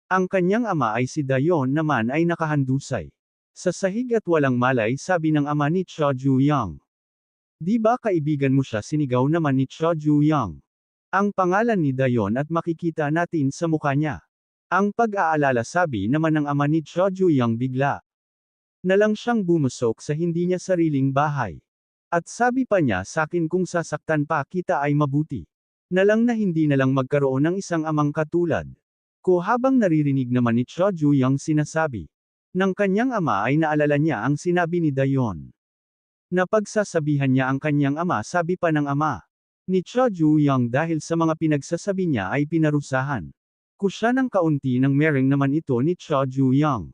ang kanyang ama ay si Dayon naman ay nakahandusay sa sahig at walang malay. Sabi ng ama ni Cha Juyang, di ba kaibigan mo siya? Sinigaw naman ni Cha Juyang ang pangalan ni Dayon at makikita natin sa mukha niya ang pag-aalala. Sabi naman ng ama ni Cha Juyang, bigla na lang siyang bumusok sa hindi niya sariling bahay. At sabi pa niya, sakin kung sasaktan pa kita ay mabuti na lang na hindi na lang magkaroon ng isang amang katulad ko. Habang naririnig naman ni Cha Juyang sinasabi ng kanyang ama ay naalala niya ang sinabi ni Dayon na pagsasabihan niya ang kanyang ama. Sabi pa ng ama ni Cha Juyang, dahil sa mga pinagsasabi niya ay pinarusahan ko siya ng kaunti. Ng mereng naman ito ni Cha Juyang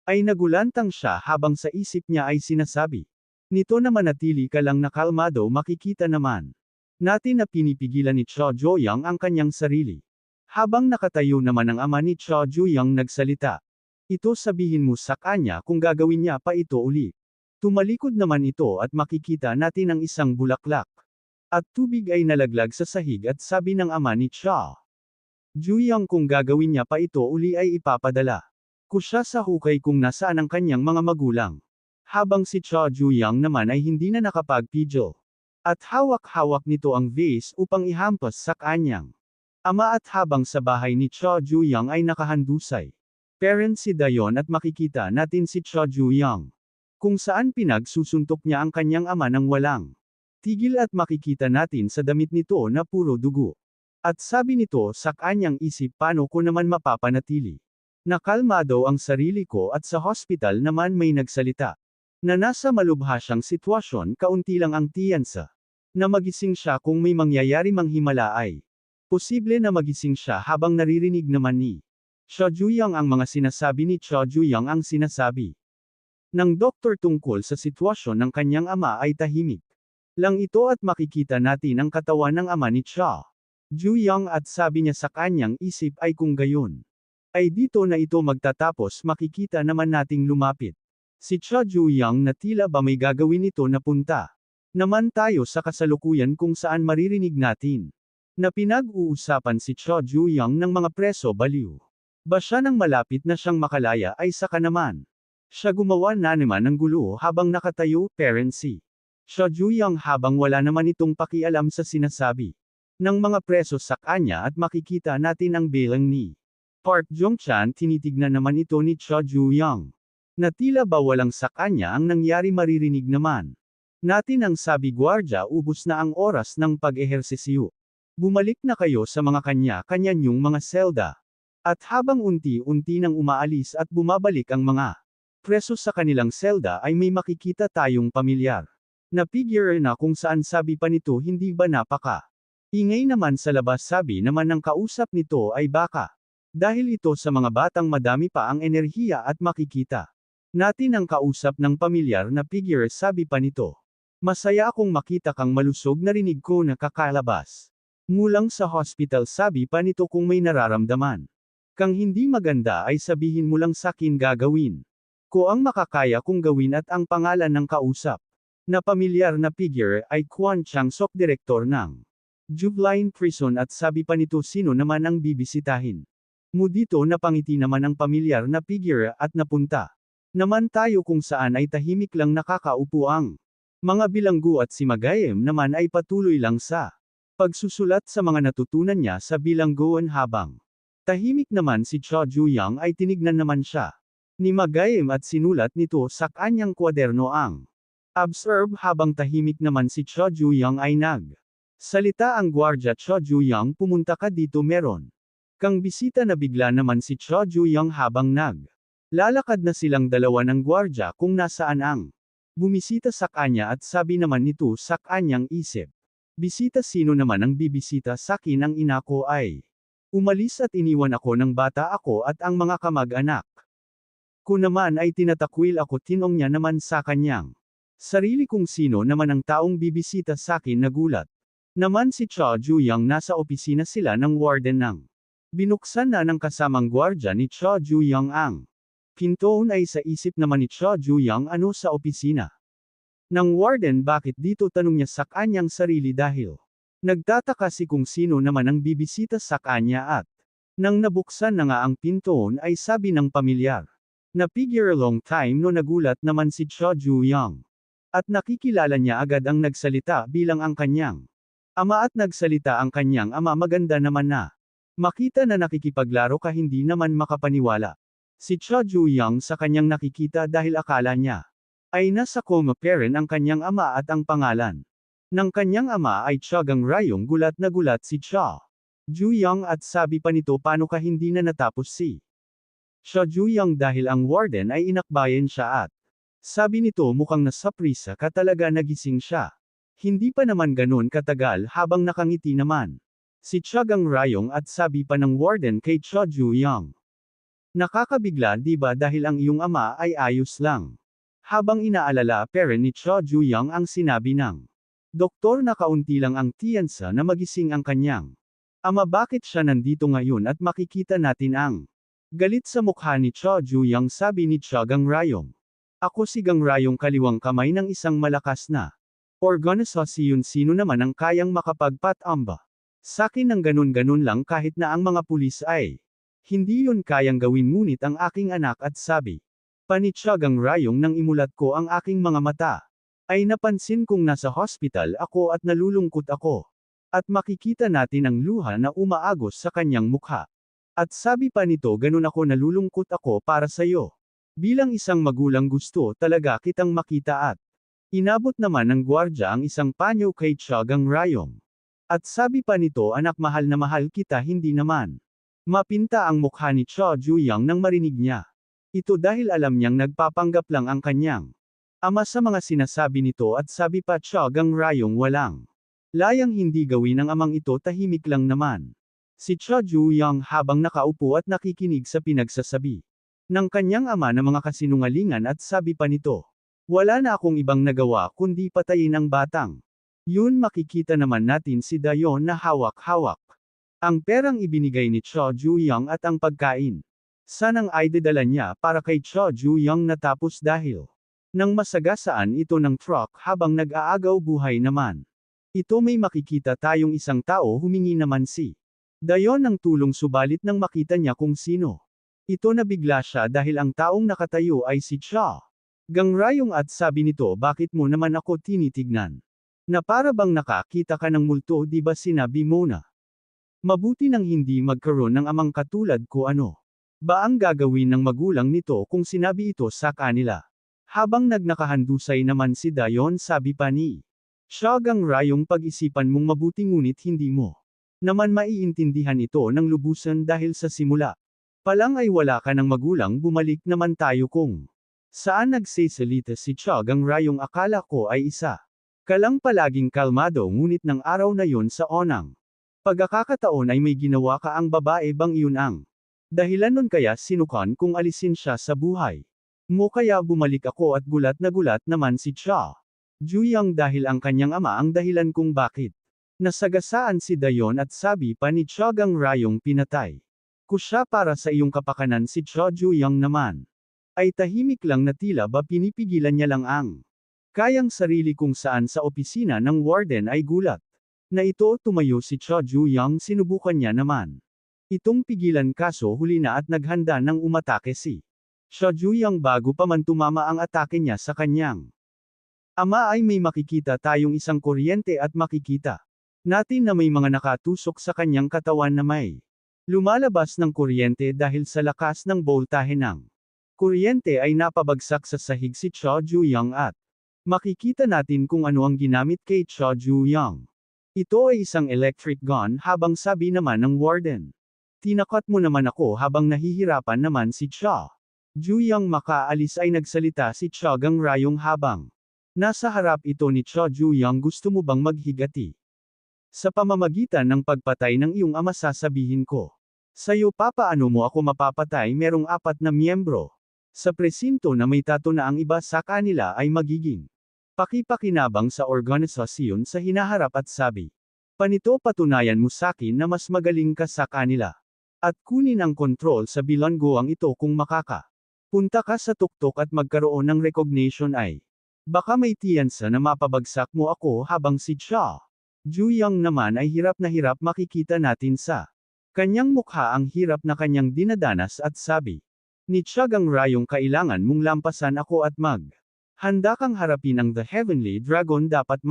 ay nagulantang siya habang sa isip niya ay sinasabi nito na manatili ka lang na kalmado. Makikita naman natin na pinipigilan ni Cha Juyang ang kanyang sarili. Habang nakatayo naman ang ama ni Cha Juyang nagsalita ito, sabihin mo sa kanya kung gagawin niya pa ito uli. Tumalikod naman ito at makikita natin ang isang bulaklak at tubig ay nalaglag sa sahig at sabi ng ama ni Cha Juyang kung gagawin niya pa ito uli ay ipapadala ko siya sa hukay kung nasaan ang kanyang mga magulang. Habang si Cha Juyang naman ay hindi na nakapagpigil. At hawak-hawak nito ang vase upang ihampas sa kanyang ama at habang sa bahay ni Cha Juyang ay nakahandusay. Parent si Dayon at makikita natin si Cha Juyang kung saan pinagsusuntok niya ang kanyang ama ng walang tigil at makikita natin sa damit nito na puro dugo. At sabi nito sa kanyang isip paano ko naman mapapanatili. Nakalmado ang sarili ko at sa hospital naman may nagsalita. Na nasa malubha siyang sitwasyon kaunti lang ang tiyansa. Na magising siya kung may mangyayari mang himala ay. Posible na magising siya habang naririnig naman ni Cha Juyang ang mga sinasabi ni Cha Juyang ang sinasabi ng doktor tungkol sa sitwasyon ng kanyang ama ay tahimik lang ito at makikita natin ang katawan ng ama ni Cha Juyang at sabi niya sa kanyang isip ay kung gayon ay dito na ito magtatapos makikita naman nating lumapit si Cha Juyang na tila ba may gagawin ito na punta naman tayo sa kasalukuyan kung saan maririnig natin na pinag-uusapan si Cha Juyang ng mga preso baliw. Ba siya nang malapit na siyang makalaya ay saka naman siya gumawa na naman ng gulo habang nakatayo, parent si Cha Juyang habang wala naman itong pakialam sa sinasabi ng mga preso sa kanya at makikita natin ang bilang ni Park Jong-chan tinitignan naman ito ni Cha Juyang na tila ba walang sa kanya ang nangyari maririnig naman natin ang sabi gwardya ubos na ang oras ng pag-ehersisyo. Bumalik na kayo sa mga kanya-kanya niyong mga selda. At habang unti-unti nang umaalis at bumabalik ang mga preso sa kanilang selda ay may makikita tayong pamilyar na figure na kung saan sabi pa nito hindi ba napaka ingay naman sa labas sabi naman ng kausap nito ay baka dahil ito sa mga batang madami pa ang enerhiya at makikita natin ang kausap ng pamilyar na figure sabi pa nito. Masaya akong makita kang malusog narinig ko na kakalabas. Mulang sa hospital sabi pa nito kung may nararamdaman kang hindi maganda ay sabihin mo lang sakin gagawin ko ang makakaya kong gawin at ang pangalan ng kausap na pamilyar na figure ay Kwon Chang-sok direktor ng Juveline Prison at sabi pa nito sino naman ang bibisitahin mo dito napangiti naman ang pamilyar na figure at napunta naman tayo kung saan ay tahimik lang nakakaupo ang mga bilanggo at si Magayem naman ay patuloy lang sa pagsusulat sa mga natutunan niya sa bilangguan habang tahimik naman si Cha Juyang ay tinignan naman siya ni Magayem at sinulat nito sa kanyang kwaderno ang observe habang tahimik naman si Cha Juyang ay salita ang gwardya Cha Juyang pumunta ka dito meron kang bisita na bigla naman si Cha Juyang habang lalakad na silang dalawa ng gwardya kung nasaan ang bumisita sa kanya at sabi naman nito sa kanyang isip. Bisita sino naman ang bibisita sa akin ang ina ko ay umalis at iniwan ako ng bata ako at ang mga kamag-anak ko naman ay tinatakwil ako tinong niya naman sa kanyang sarili kung sino naman ang taong bibisita sa akin nagulat. Naman si Cha Juyang nasa opisina sila ng warden ng binuksan na ng kasamang gwardya ni Cha Juyang ang pintoon ay sa isip naman ni Cha Juyang ano sa opisina ng warden bakit dito tanong niya sa kanyang sarili dahil nagtataka si kung sino naman ang bibisita sa kanya at nang nabuksan na nga ang pintoon ay sabi ng pamilyar na figure long time no nagulat naman si Cha Juyang at nakikilala niya agad ang nagsalita bilang ang kanyang ama at nagsalita ang kanyang ama maganda naman na makita na nakikipaglaro ka hindi naman makapaniwala si Cha Juyang sa kanyang nakikita dahil akala niya ay nasa coma parent ang kanyang ama at ang pangalan ng kanyang ama ay Cha Gangrayong gulat na gulat si Cha Juyang at sabi pa nito paano ka hindi na natapos si Cha Juyang dahil ang warden ay inakbayan siya at sabi nito mukhang nasaprisa ka talaga nagising siya. Hindi pa naman ganun katagal habang nakangiti naman si Cha Gangrayong at sabi pa ng warden kay Cha Juyang. Nakakabigla di ba dahil ang iyong ama ay ayos lang. Habang inaalala parent ni Cha Juyang ang sinabi ng doktor na kaunti lang ang tiyansa na magising ang kanyang ama bakit siya nandito ngayon at makikita natin ang galit sa mukha ni Cha Juyang sabi ni Cha Gangrayong. Ako si Gangrayong kaliwang kamay ng isang malakas na organizasyon sino naman ang kayang makapagpatamba Sakin ng ganun-ganun lang kahit na ang mga pulis ay hindi yun kayang gawin ngunit ang aking anak at sabi. Panitsagang rayong nang imulat ko ang aking mga mata. Ay napansin kong nasa hospital ako at nalulungkot ako. At makikita natin ang luha na umaagos sa kanyang mukha. At sabi pa nito ganun ako nalulungkot ako para sa'yo. Bilang isang magulang gusto talaga kitang makita at inabot naman ng gwardya ang isang panyo kay Tiyagang Rayong. At sabi pa nito anak mahal na mahal kita hindi naman. Mapinta ang mukha ni Cha Juyang nang marinig niya. Ito dahil alam niyang nagpapanggap lang ang kanyang ama sa mga sinasabi nito at sabi pa Tiyagang Rayong walang layang hindi gawin ng amang ito tahimik lang naman. Si Cha Juyang habang nakaupo at nakikinig sa pinagsasabi ng kanyang ama na mga kasinungalingan at sabi pa nito. Wala na akong ibang nagawa kundi patayin ang batang. Yun makikita naman natin si Dayon na hawak-hawak ang perang ibinigay ni Cha Juyang at ang pagkain. Sanang ay dadala niya para kay Cha Juyang natapos dahil nang masagasaan ito ng truck habang nag-aagaw buhay naman. Ito may makikita tayong isang tao humingi naman si Dayon ng tulong subalit nang makita niya kung sino. Ito nabigla siya dahil ang taong nakatayo ay si Cha Gangrayong at sabi nito bakit mo naman ako tinitignan? Na para bang nakakita ka ng multo di ba sinabi mo na? Mabuti nang hindi magkaroon ng amang katulad ko ano? Ba ang gagawin ng magulang nito kung sinabi ito sa kanila? Habang nagnakahandusay naman si Dayon sabi pa ni Cha Gangrayong pag-isipan mong mabuti ngunit hindi mo naman maiintindihan ito ng lubusan dahil sa simula palang ay wala ka ng magulang bumalik naman tayo kung saan nagsisalita si Cha Gangrayong akala ko ay isa. Kalang palaging kalmado ngunit ng araw na yun sa onang pagkakataon ay may ginawa ka ang babae bang iyon ang dahilan nun kaya sinukan kung alisin siya sa buhay mo kaya bumalik ako at gulat na gulat naman si Cha Juyang dahil ang kanyang ama ang dahilan kung bakit nasagasaan si Dayon at sabi pa ni Cha Gangrayong pinatay ko siya para sa iyong kapakanan si Cha Juyang naman ay tahimik lang na tila ba pinipigilan niya lang ang kayang sarili kung saan sa opisina ng warden ay gulat. Na ito tumayo si Cha Juyang sinubukan niya naman. Itong pigilan kaso huli na at naghanda ng umatake si Cha Juyang bago pa man tumama ang atake niya sa kanyang ama ay may makikita tayong isang kuryente at makikita natin na may mga nakatusok sa kanyang katawan na may lumalabas ng kuryente dahil sa lakas ng boltahe ng kuryente ay napabagsak sa sahig si Cha Juyang at makikita natin kung ano ang ginamit kay Cha Juyang. Ito ay isang electric gun habang sabi naman ng warden. Tinakat mo naman ako habang nahihirapan naman si Cha Juyang makaalis ay nagsalita si Cha Gangrayong habang nasa harap ito ni Cha Juyang gusto mo bang maghigati? Sa pamamagitan ng pagpatay ng iyong ama sasabihin ko. Sa'yo papaano mo ako mapapatay merong 4 na miyembro. Sa presinto na may tato na ang iba sa kanila ay magiging pakipakinabang sa organisasyon sa hinaharap at sabi. Panito patunayan mo sakin na mas magaling ka sa kanila. At kunin ang kontrol sa bilangguang ito kung punta ka sa tuktok at magkaroon ng recognition ay. Baka may tiyansa na mapabagsak mo ako habang si Cha Juyang naman ay hirap na hirap makikita natin sa kanyang mukha ang hirap na kanyang dinadanas at sabi. Ni Cha Gangrayong kailangan mong lampasan ako at handa kang harapin ang The Heavenly Dragon dapat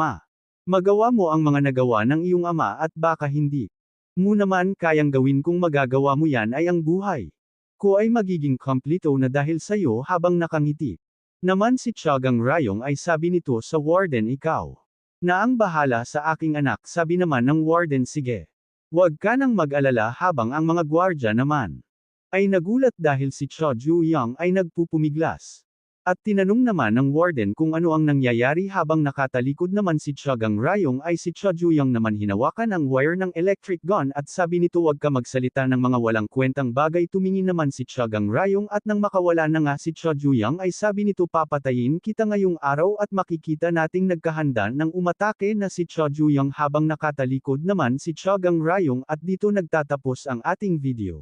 magawa mo ang mga nagawa ng iyong ama at baka hindi mo naman kayang gawin kung magagawa mo yan ay ang buhay ko ay magiging kompleto na dahil sayo habang nakangiti. Naman si Cha Gangrayong ay sabi nito sa warden ikaw na ang bahala sa aking anak sabi naman ng warden sige. Huwag ka nang mag-alala habang ang mga gwardya naman ay nagulat dahil si Cha Juyang ay nagpupumiglas. At tinanong naman ng warden kung ano ang nangyayari habang nakatalikod naman si Cha Gangrayong ay si Cha Juyang naman hinawakan ang wire ng electric gun at sabi nito huwag ka magsalita ng mga walang kwentang bagay tumingin naman si Cha Gangrayong at nang makawala na nga si Cha Juyang ay sabi nito papatayin kita ngayong araw at makikita nating nagkahanda ng umatake na si Cha Juyang habang nakatalikod naman si Cha Gangrayong at dito nagtatapos ang ating video.